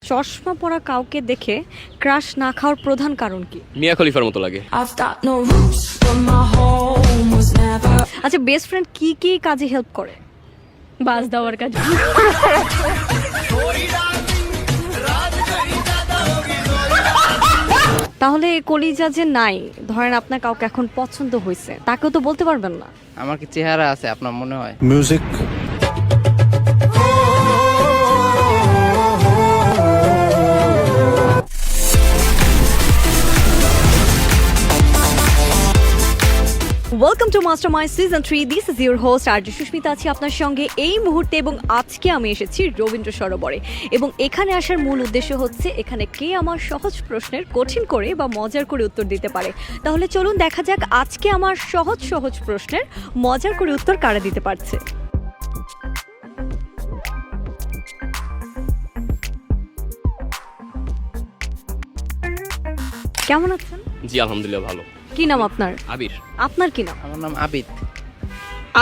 চশমা পরা কাউকে দেখে ক্রাশ না খাওয়ার প্রধান কারণ কি? মিয়া খলিফার মতো লাগে। I've got no roots, but my home was never. আচ্ছা, বেস্ট ফ্রেন্ড কি কি কাজে হেল্প করে? বাস দেওয়ার কাজে। তাহলে কলিজা যে নাই, ধরেন আপনার কাউকে এখন পছন্দ হয়েছে, তাকেও তো বলতে পারবেন না। আমার কি চেহারা আছে আপনার মনে হয়? Music welcome to Mastermind season 3। This is your host Arzoo Sushmita, আছি আপনার সঙ্গে এই মুহূর্তে। এবং আজকে আমি এসেছি রবীন্দ্র সরোবরে, এবং এখানে আসার মূল উদ্দেশ্য হচ্ছে এখানে কে আমার সহজ প্রশ্নের কঠিন করে বা মজার করে উত্তর দিতে পারে। তাহলে চলুন দেখা যাক আজকে আমার সহজ সহজ প্রশ্নের মজার করে উত্তর কারা দিতে পারছে। কেমন আছেন? জি আলহামদুলিল্লাহ ভালো। কি নাম আপনার? আবির। আপনার কি নাম? আমার নাম আবিদ।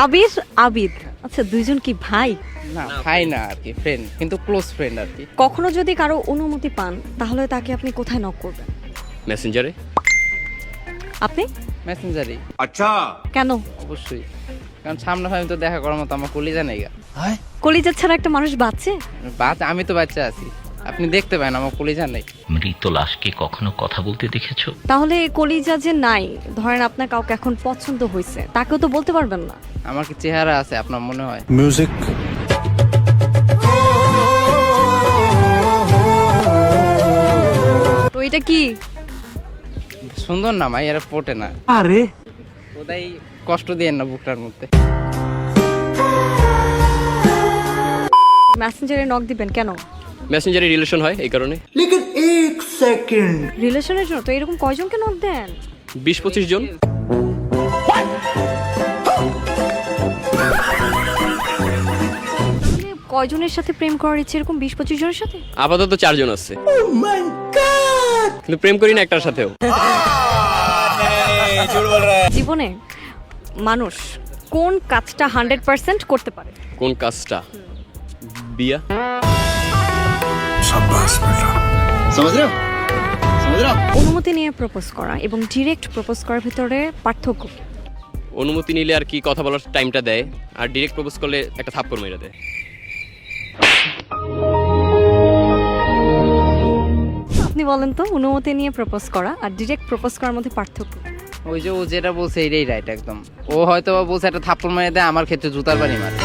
আবির। আবিদ, আচ্ছা দুইজন কি ভাই? না ভাই না আর কি, ফ্রেন্ড, কিন্তু ক্লোজ ফ্রেন্ড আর কি। কখনো যদি কারো অনুমতি পান তাহলে তাকে আপনি কোথায় নক করবেন? মেসেঞ্জারে। আপনি? মেসেঞ্জারি। কেন? অবশ্যই, কারণ সামনাসামনি তো দেখা করার মতো আমার কলিজা নেই গা। কলিজা ছাড়া একটা মানুষ বাঁচে? আমি তো বাচ্চা আছি, আপনি দেখতে পান আমার কলিজা নেই। মৃত লাশকে কখনো কথা বলতে দেখেছো? তাহলে কলিজা যে নাই, ধরেন আপনার কাউকে এখন পছন্দ হয়েছে, তাকেও তো বলতে পারবেন না। আমার কি চেহারা আছে আপনার মনে হয়? মিউজিক তো এটা কি? সুন্দর না মাই, এরা পটে না। আরে ওটাই কষ্ট দিয়ে না বুকটার মধ্যে। মেসেঞ্জারে নক দিবেন কেন? মেসেঞ্জারে রিলেশন হয় এই কারণে। রিলেশনের জন্য? তো এরকম কয়জনকে নক দেন? 20-25 জন। কয়জনের সাথে প্রেম করার ইচ্ছে এরকম 20-25 জনের সাথে? আপাতত 4 জন আছে। কিন্তু প্রেম করি না একটার সাথেও। জীবনে মানুষ কোন কাজটা 100% করতে পারে? কোন কাজটা? বিয়া। শাবাশ বেটা। অনুমতি নিয়ে প্রপোজ করা এবং ডিরেক্ট প্রপোজ করার ভিতরে পার্থক্য কি? অনুমতি নিলে আর কি কথা বলার টাইমটা দেয়, আর ডিরেক্ট প্রপোজ করলে একটা থাপ্পড় মেরে দেয়। আপনি বলেন তো, অনুমতি নিয়ে প্রপোজ করা আর ডিরেক্ট প্রপোজ করার মধ্যে পার্থক্য কি? ওই যে ও যেটা বলছে এটাই রাইট একদম। ও হয়তো বা বলছে একটা থাপ্পড় মেরে দেয়, আমার ক্ষেত্রে জুতার বাড়ি মারে।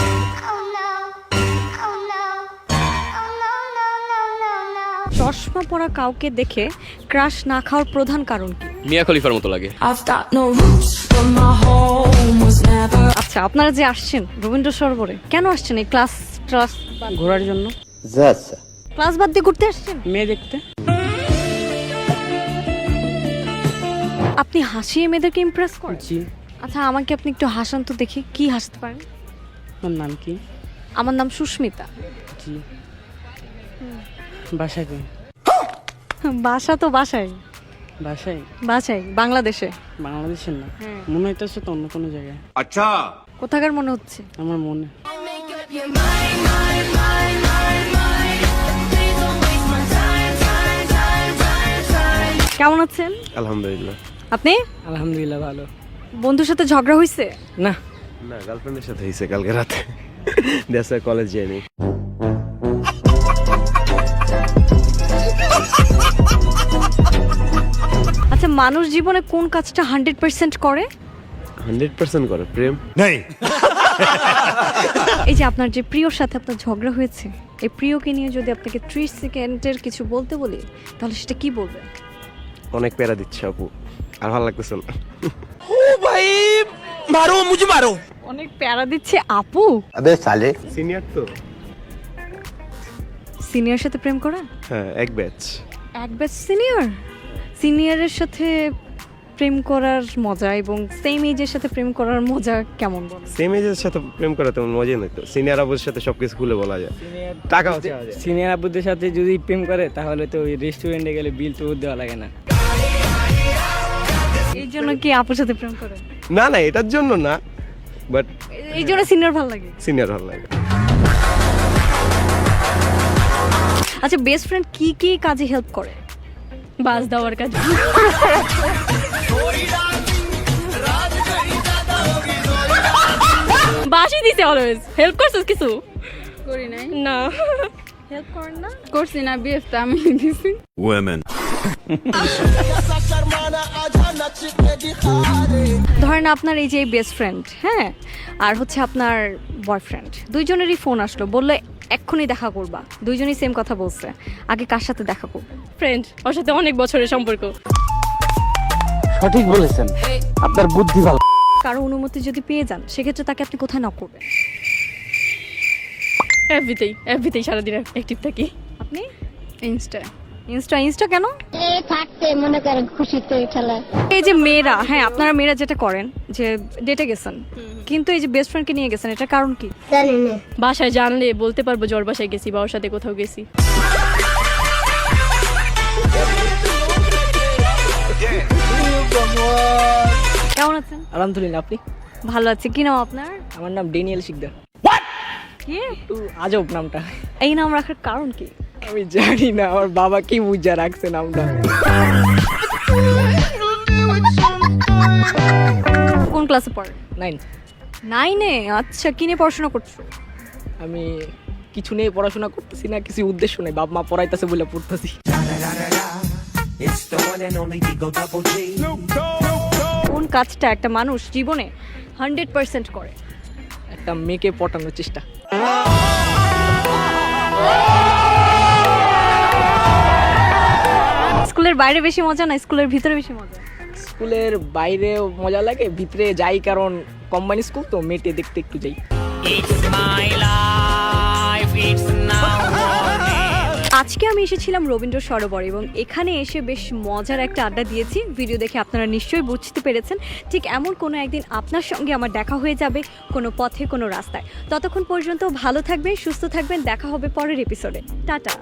চশমা পরা কাউকে দেখে ক্রাশ না খাওয়ার প্রধান কারণ কি? মিয়া খলিফার মতো লাগে। I've got no roots, but my home was never. আচ্ছা, আপনারা যে আসছেন রবীন্দ্র সরোবরে, কেন আসছেন? এই ক্লাস ঘোরার জন্য। ক্লাস বাদ দিয়ে ঘুরতে আসছেন? মেয়ে দেখতে। আপনি হাসিয়ে মেয়েদেরকে ইমপ্রেস করেন? জি। আচ্ছা, আমাকে আপনি একটু হাসান তো দেখি, কি হাসতে পারেন? আপনার নাম কি? আমার নাম সুস্মিতা। জি। বাসা কি? বাসা তো বাসায়। বাসায়? বাসায় বাংলাদেশে। বাংলাদেশের না, হ্যাঁ। মনে হইতেছে তো অন্য কোনো জায়গায়। কোথাকার মনে হচ্ছে? আমার মনে। কেমন আছেন? আলহামদুলিল্লাহ। আপনি? আলহামদুলিল্লাহ ভালো। বন্ধুর সাথে ঝগড়া হয়েছে? না। না, গার্লফ্রেন্ডের সাথে হয়েছে কালকে রাতে। দ্যাটস ওয়াই কলেজ যাইনি। আচ্ছা, মানুষ জীবনে কোন কাজটা 100% করে? 100% করে প্রেম। এই যে আপনার যে প্রিয়র সাথে আপনার ঝগড়া হয়েছে, এই প্রিয়কে নিয়ে যদি আপনাকে 30 সেকেন্ডের কিছু বলতে বলি, তাহলে সেটা কি বলবেন? অনেক প্যারা দিচ্ছে আপু, আর ভালো লাগতেছে না। অনেক প্যারা দিচ্ছে আপু। সিনিয়র তো। সিনিয়র সাথে প্রেম করা? হ্যাঁ, এক ব্যাচ। এক ব্যাচ সিনিয়র। সিনিয়রের সাথে প্রেম করার মজা এবং সেম এজের সাথে প্রেম করার মজা কেমন বল? সেম এজের সাথে প্রেম করা তেমন মজাই নয় তো। সিনিয়র আপুর সাথে সবকিছু খুলে বলা যায়, টাকা হচ্ছে। সিনিয়র আব্বুদের সাথে যদি প্রেম করে তাহলে তো ওই রেস্টুরেন্টে গেলে বিল তো দেওয়া লাগে না। এই জন্য কি আপুর সাথে প্রেম করে? না না, এটার জন্য না, বাট এই জন্য সিনিয়র ভালো লাগে। সিনিয়র ভালো লাগে। আচ্ছা, বেস্ট ফ্রেন্ড কি কি কাজে হেল্প করে? বাস দেওয়ার কাজ। বাসই দিছে অলওয়েজ। হেল্প করছিস কিছু? করি নাই, না। হেল্প করেন না? করছি না, বিয়েটা আমি দিছি। Women. ধরেন আপনার এই যে বেস্ট ফ্রেন্ড, হ্যাঁ, আর হচ্ছে আপনার বয়ফ্রেন্ড, দুইজনেরই ফোন আসলো, বললো এক্ষুনি দেখা করবা, দুইজনই সেম কথা বলছে, আগে কার সাথে দেখা করবে? ফ্রেন্ড, ওর সাথে অনেক বছরের সম্পর্ক। সঠিক বলেছেন, আপনার বুদ্ধি ভালো। কারো অনুমতি যদি পেয়ে যান সেক্ষেত্রে তাকে আপনি কোথায় নক করবেন? এফবিতেই সারাদিন অ্যাক্টিভ থাকি। আপনি? ইনস্টা। ইনস্টা কেন? থাকতে মনে করেন খুশিতে খেলা। এই যে মেয়েরা, হ্যাঁ আপনারা মেয়েরা যেটা করেন যে ডেটে গেছেন কিন্তু এই যে বেস্ট ফ্রেন্ডকে নিয়ে গেছেন, এটা কারণ কি? জানি না। বাসায় জানলে বলতে পারবো জ্বর বাসায় গেছি বা ওর সাথে কোথাও গেছি। কেমন আছেন? আলহামদুলিল্লাহ, আপনি? ভালো আছে। কি নাম আপনার? আমার নাম ড্যানিয়েল শিকদার। কি? একটু আজব নামটা। এই নাম রাখার কারণ কি? আমি জানি না, আমার বাবা কি বুঝা রাখছে নামটা। কোন ক্লাসে পড়েন? 9। 9-এ? আচ্ছা, কি নিয়ে পড়াশোনা করছো? আমি কিছু নিয়ে পড়াশোনা করতেছি না, কিছু উদ্দেশ্য নেই, বাপ মা পড়াইতেছে বলে পড়তেছি। কোন কাজটা একটা মানুষ জীবনে 100% করে? একটা মেয়েকে পটানোর চেষ্টা। স্কুলের বাইরে বেশি মজা না স্কুলের ভিতরে বেশি মজা? স্কুলের বাইরেও মজা লাগে, ভিতরে যাই কারণ কম্বাইন স্কুল তো, মেয়েটে দেখতে একটু যাই। আজকে আমি এসেছিলাম রবীন্দ্র সরোবর এবং এখানে এসে বেশ মজার একটা আড্ডা দিয়েছি। ভিডিও দেখে আপনারা নিশ্চয়ই বুঝতে পেরেছেন ঠিক এমন কোনো একদিন আপনার সঙ্গে আমার দেখা হয়ে যাবে কোনো পথে কোনো রাস্তায়। ততক্ষণ পর্যন্ত ভালো থাকবেন, সুস্থ থাকবেন, দেখা হবে পরের এপিসোডে। টাটা।